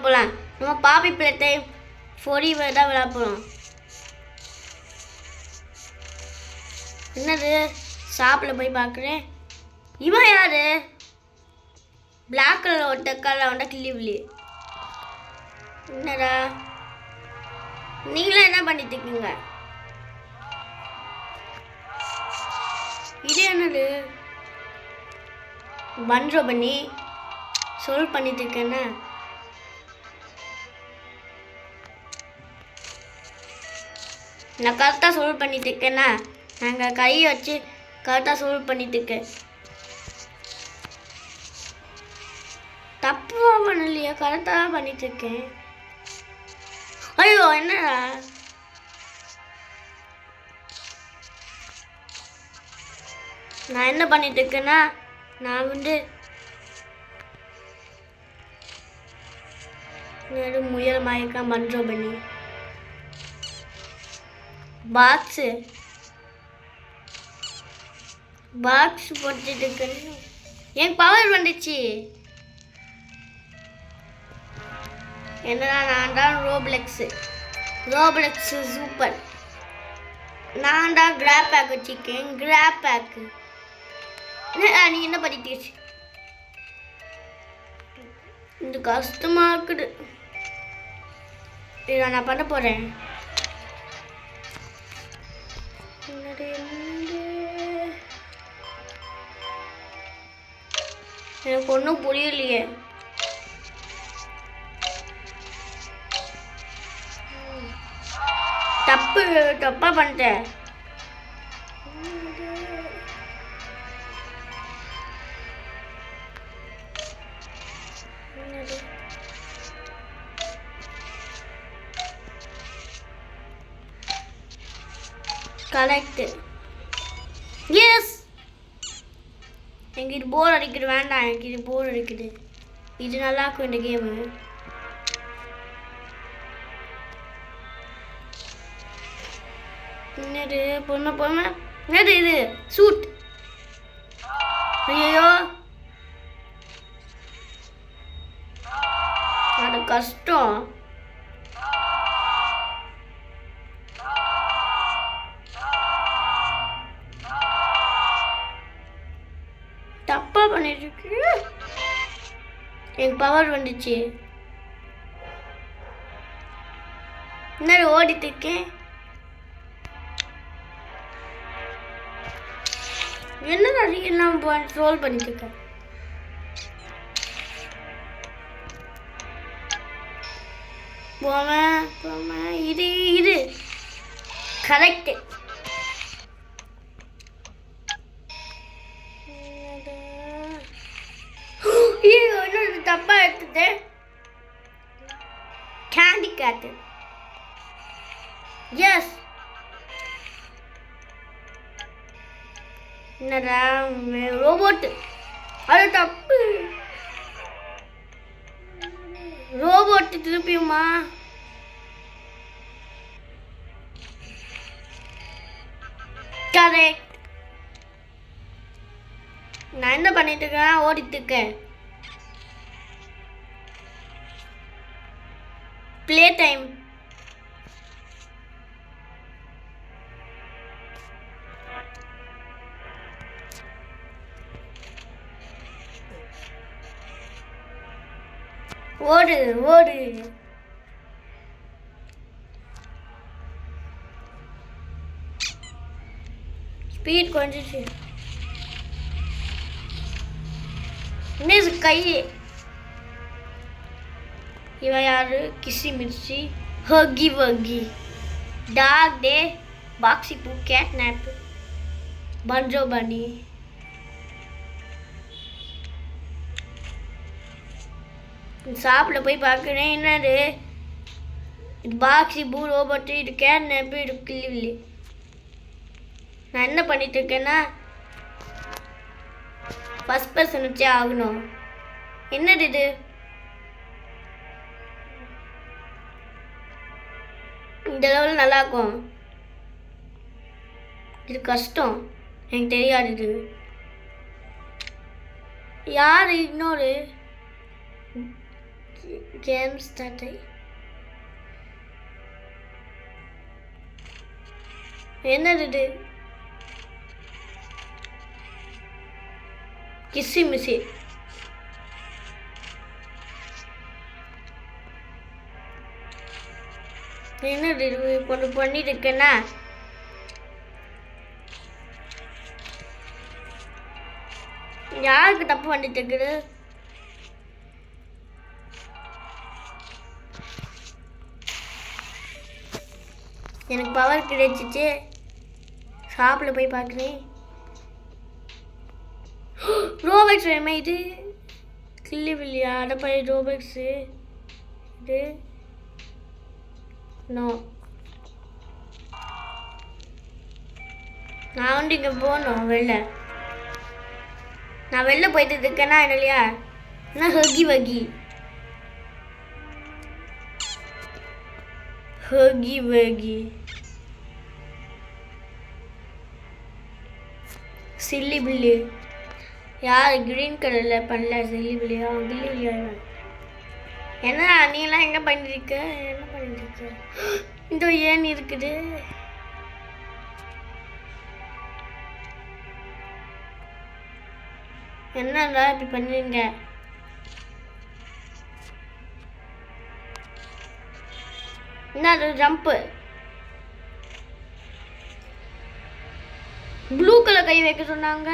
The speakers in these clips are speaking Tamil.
போகலாம். நம்ம பாப்பி பிளேட்டை ஃபோரி தான் விளையாட போகிறோம். என்னது ஷாப்பில் போய் பார்க்குறேன். இவன் யாரு? பிளாக் கலர் ஒட்டக்கால வந்த கிளிவிலி. என்னடா நீங்களும் என்ன பண்ணிட்டு இருக்கீங்க? இது என்னது? பண்றோ பண்ணி சொல் பண்ணிட்டு இருக்கேன்னா நான் கரெக்டாக சொல் பண்ணிட்டு இருக்கேன்னா நாங்கள் கையை வச்சு கரெக்டாக சொல் பண்ணிட்டு இருக்கேன். தப்பு பண்ணலையா? கரெக்டாக தான் பண்ணிட்டு இருக்கேன். ஐயோ என்னடா நான் என்ன பண்ணிட்டு இருக்கேன்னா நான் முயல் மயக்கம் பண்றோம் பண்ணி பாக்ஸ் போட்டுட்டு இருக்கேன். எனக்கு பவர் வந்துச்சு. என்னடா நான் தான் ரோப்ளெக்ஸ் சூப்பர். நான் தான் கிராப் பேக் வச்சுருக்கேன். கிராப் பேக்கு நீ என்ன பண்ணிட்டு? இந்த கஷ்டமா இருக்குது. இதை நான் பண்ண போறேன். எனக்கு ஒன்றும் புரியலையே. தப்பா பண்ணிட்டேன். கரெக்ட். எஸ். எனக்கு இது போர் அடிக்குது. வேண்டாம், எனக்கு இது போர் அடிக்குது. இது நல்லா இருக்கும் இந்த கேமு. என்னது பொண்ணு என்னது இது? சூட். ஐயோ அது கஷ்டம். தப்பா பண்ணிட்டு இருக்கு. எனக்கு பவர் வந்துச்சு. என்ன ஓடிட்டு இருக்கேன். என்ன நான் ரோல் பண்ணிட்டு இருக்கேன். இது கரெக்ட். தப்பா எடுத்துட்டு கேண்டி கேட்டு. எஸ். என்னடா ரோபோட்? அது தப்பு. ரோபோட் திருப்பியுமா? கரெக்ட். நான் என்ன பண்ணிட்டு இருக்கேன்? ஓடிட்டு இருக்கேன். Play time. ஓடு. ஸ்பீட் கொஞ்சிச்சு. என்ன கை? இவன் யாரு? கிசி மிர்ச்சி, ஹக்கி வக்கி, டாக் டே, பாக்ஸி பூ, கேட் நாப், பஞ்சோ பனி. ஷாப்பில் போய் பார்க்குறேன். என்னது இது? பாக்ஸி பூ, ரோபோட்டு, இது கேட் நாப்பு, இது கிளிவிலி. நான் என்ன பண்ணிட்டு இருக்கேன்னா ஃபர்ஸ்ட் பர்சன் வச்சே ஆகணும். என்னது இது? இந்த லெவல் நல்லா இருக்கும். இது கஷ்டம், எனக்கு தெரியாது. இது யார்? இன்னொரு கேம் ஸ்டார்ட். என்னது இது? கிசி மிசி. என்னது இது? கொண்டு பண்ணிட்டு இருக்கேன்னா யாருக்கு தப்பு பண்ணிட்டு இருக்குது? எனக்கு பவர் கிடைச்சிச்சு. ஷாப்பில் போய் பார்க்குறேன். ரோபக்ஸ் வேணுமா? இது கில்லி வில்லியா? அதை போய் ரோபக்ஸு இது நோ. நான் வந்து இங்கே போகணும் வெளில. நான் வெளில போயிட்டு இருக்கேன்னா இல்லையா? நான் ஹகி வகி ஹகி வகி சில்லி பில்லி. யார் கிரீன் கலரில் பண்ணல? சில்லி பில்லியா? கில்லி பில்லியா? என்ன நீலாம் எங்கே பண்ணிருக்க? என்ன பண்ணிருக்க? இந்த ஏன் இருக்குது? என்னடா இப்படி பண்ணுறீங்க? என்ன ஜம்ப்பு? ப்ளூ கலர் கை வைக்க சொன்னாங்க.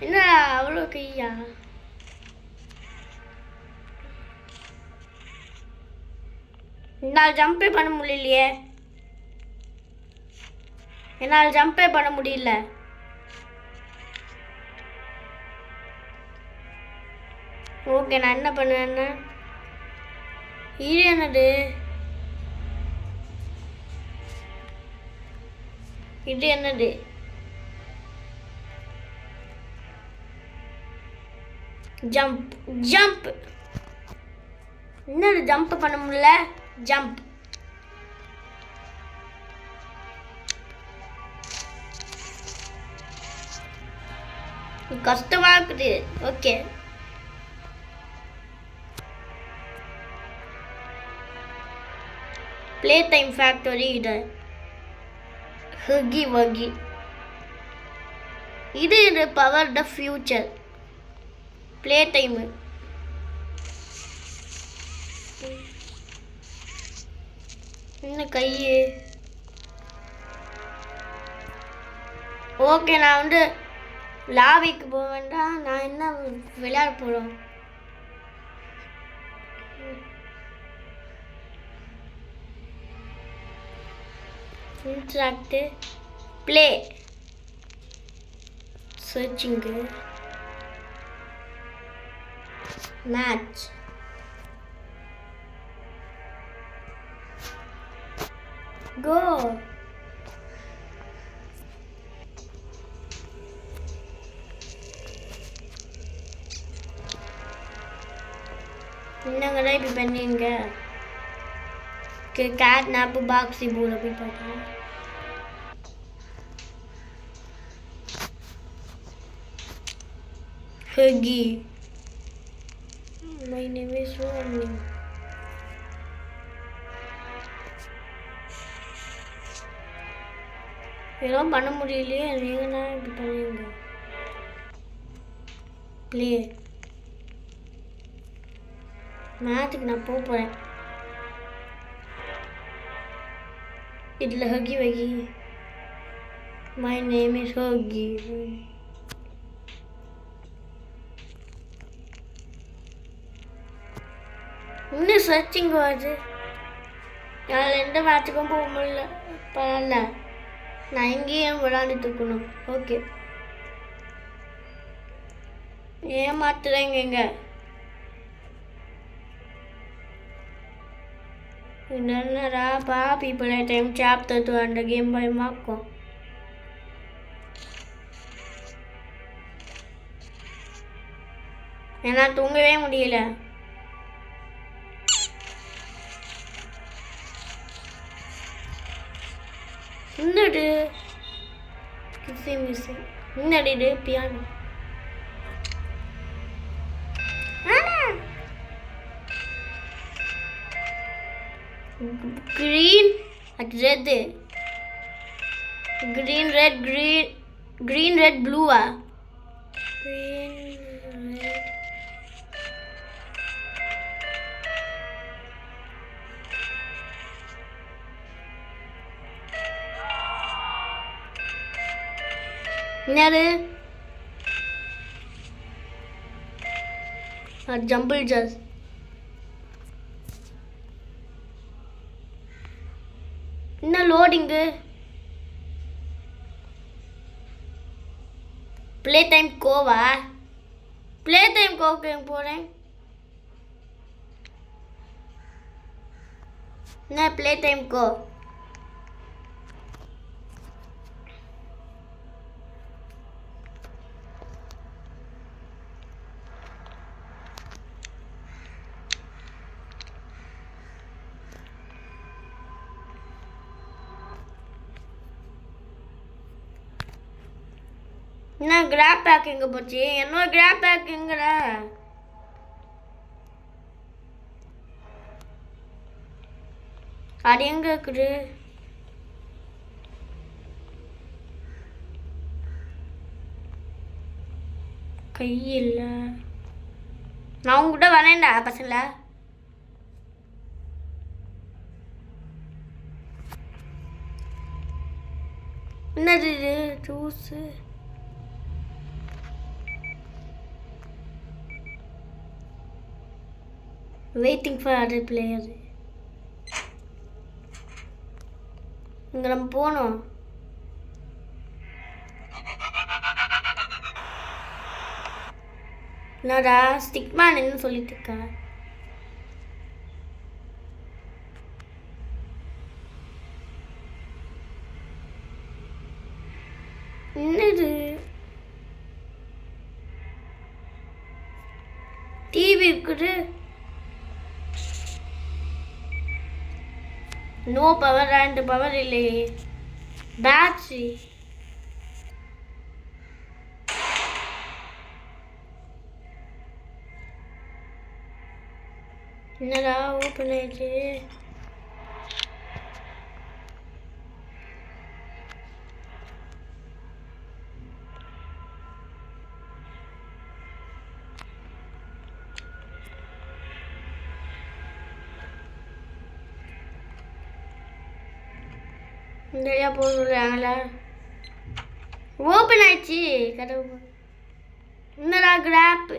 என்ன அவ்வளோ கையா? என்னால் ஜம்பே பண்ண முடியலையே. என்னால் ஜம்பே பண்ண முடியல. ஓகே, நான் என்ன பண்ணுவேன்னா இது என்னது? இது என்னது? Jump jump. என்னது ஜம்ப் பண்ண முடியல? ஜம்ப். கஷ்டமா இருக்குது. Okay, play time factory. இது ஹகி வகி. இது power the future. Play time. என்ன கையே? ஓகே, நான் வந்து லாவிக்கு போக வேண்டாம். நான் என்ன விளையாட போகிறோம்? Interact play searching match. Go. என்னங்கடா இப்படி பண்ணீங்க? கேட் நாப்பு பாக்ஸி பூல போய் பார்க்கலாம். ஹகி. My name is Ronnie. எல்லாம் பண்ண முடியலையே. நீங்கள்னா இப்படி பண்ணுவீங்க. ப்ளே மேட்சுக்கு நான் போகிறேன். இதில் Huggy Wuggy. My name is Huggy. இன்னும் சர்ச்சிங் வருது. என்னால் எந்த மேட்சுக்கும் போக முடியல. பரவாயில்ல, நான் எங்கேயும் விளையாண்டுட்டு இருக்கணும். ஓகே, ஏமாத்துறேங்க. என்னடா பாப்பி பிள்ளை டைம் சாப்டர் 2 அந்த கேம் பயமாக்கும். ஏன்னா தூங்கவே முடியல. என்னது கிசி மிசி? என்னடி இது? Piano. green at red. Green, red, green, red, blue. Green, red. என்னது ஜம்பிள் ஜாஸ். என்ன லோடிங்கு? ப்ளே டைம் கோவா? ப்ளே டைம் கோவுக்கு போகிறேன். என்ன ப்ளே டைம் கோ? என்ன கிராப் பேக் எங்கே போச்சு? என்னோட கிராப் பேக் எங்கடா? அது எங்கே இருக்குது? கை இல்லை. நான் உங்ககிட்ட வரேன்டா பசங்களா. என்னது இது? Juice. Waiting for other players. இங்கே நம்ம போகணும். என்னடா ஸ்டிக்மேன் என்ன சொல்லிட்டு இருக்கா? என்னது டிவி இருக்குது? நோ பவர் அண்ட் பவர் இல்லையே. பேட்ரி என்னடா ஓப்பன் ஆயிடுச்சு? நிறையா போக சொல்கிறாங்களா? ஓப்பன் ஆயிடுச்சு கதவு. என்னடா கிராப்?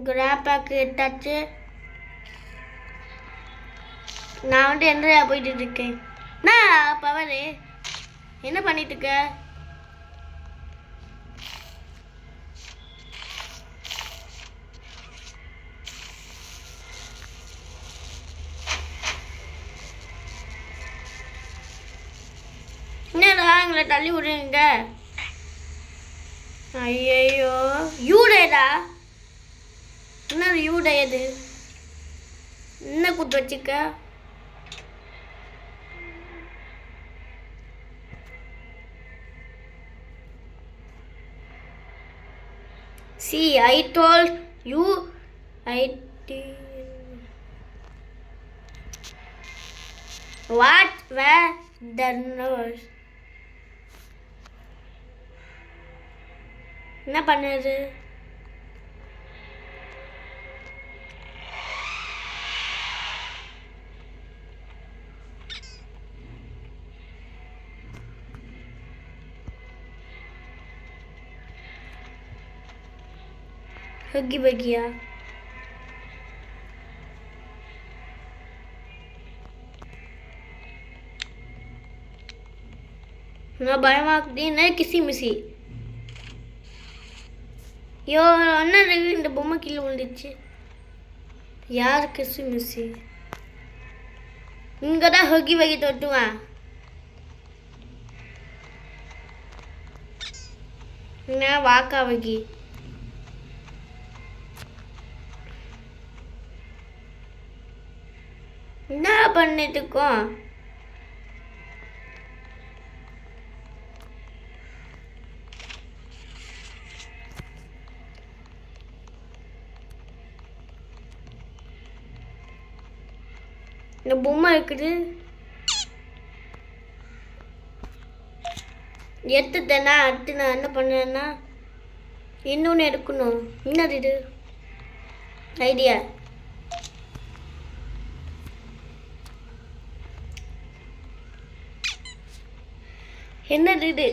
கிராப்பாக்கு எடுத்தாச்சு. நான் எந்த போயிட்டு இருக்கேன். நான் பவரு என்ன பண்ணிட்டு இருக்க? என்னடா எங்களை தள்ளி விடுங்க. ஐயோ யூடேடா. என்ன யூடே? எது என்ன கூட்டு வச்சுக்க? See, I told you I did. What were the numbers? என்ன பண்ணுது? ஹக்கி பக்கியா? நான் பயமாக்குது. என்ன கிசி மிசி? ஐயோ என்ன இந்த பொம்மை கீழே விழுந்துச்சு. யார் கிசி மிசி? இங்கே தான் ஹக்கி பக்கி தொட்டுவேன். என்ன வாக்கா வகி? என்ன பண்ணிட்டு இருக்கோம்? இந்த பொம்மை இருக்குது. எடுத்துட்டேன்னா அடுத்து நான் என்ன பண்ணேன்னா இன்னொன்று எடுக்கணும். என்னது இது ஐடியா? என்னது இது?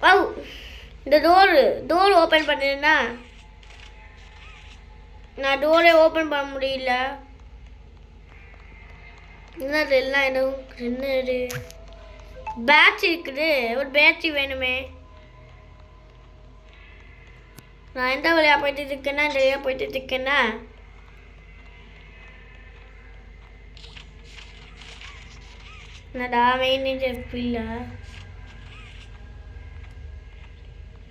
வாவ், இந்த டோர் ஓப்பன் பண்ணேன்னா நான் டோரே ஓப்பன் பண்ண முடியல. என்னது எல்லாம் என்னது? பேட்ரி இருக்குது. ஒரு பேட்ரி வேணுமே. நான் எந்த வழியா போயிட்டு இருக்கேன்னா இந்த வழியா போயிட்டு இருக்கேன்னா என்னடா மெயின் இல்லை.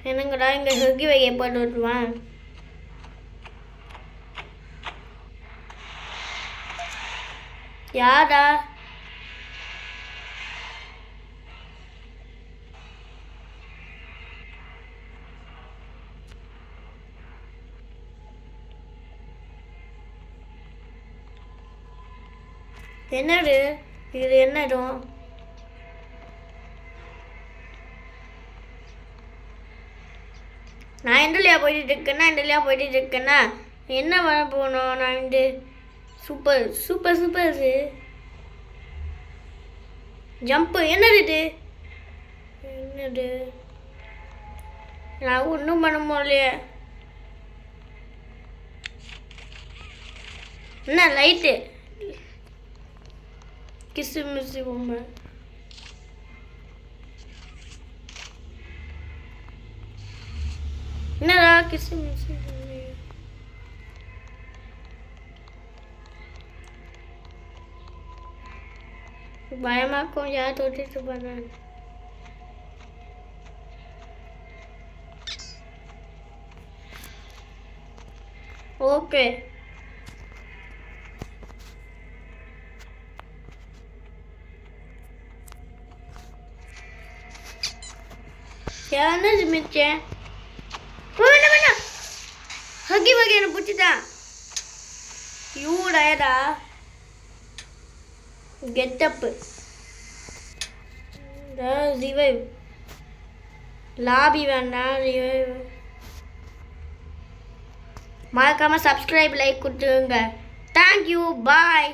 என்னங்கடா இங்கே சொக்கி வைக்க போட்டு விட்டுருவான். யாரா? என்னது இது? என்ன இடம்? நான் எந்தலையா போயிட்டு இருக்கேன்னா என்ன பண்ண போகணும்? நான் இந்த சூப்பர் ஜம்ப்பு. என்னது? நான் ஒன்றும் பண்ண முடியலையே. என்ன லைட்டு கிசு மிசு பொம்மை. என்னடா கிசு மிசு பொம்மை? பயமாக்கும். யார் தொட்டிட்டு பண்ணாங்க? ஓகே, என்னது மிச்சேன்? வேணாம் ஹக்கி வகை எனக்கு பிடிச்சிதான். யூடா கெட்டப்பு ரிவைவ் லாபி வேண்டாம். ரிவைவ் மறக்காம சப்ஸ்கிரைப் லைக் கொடுத்துருங்க. தேங்க்யூ, பாய்.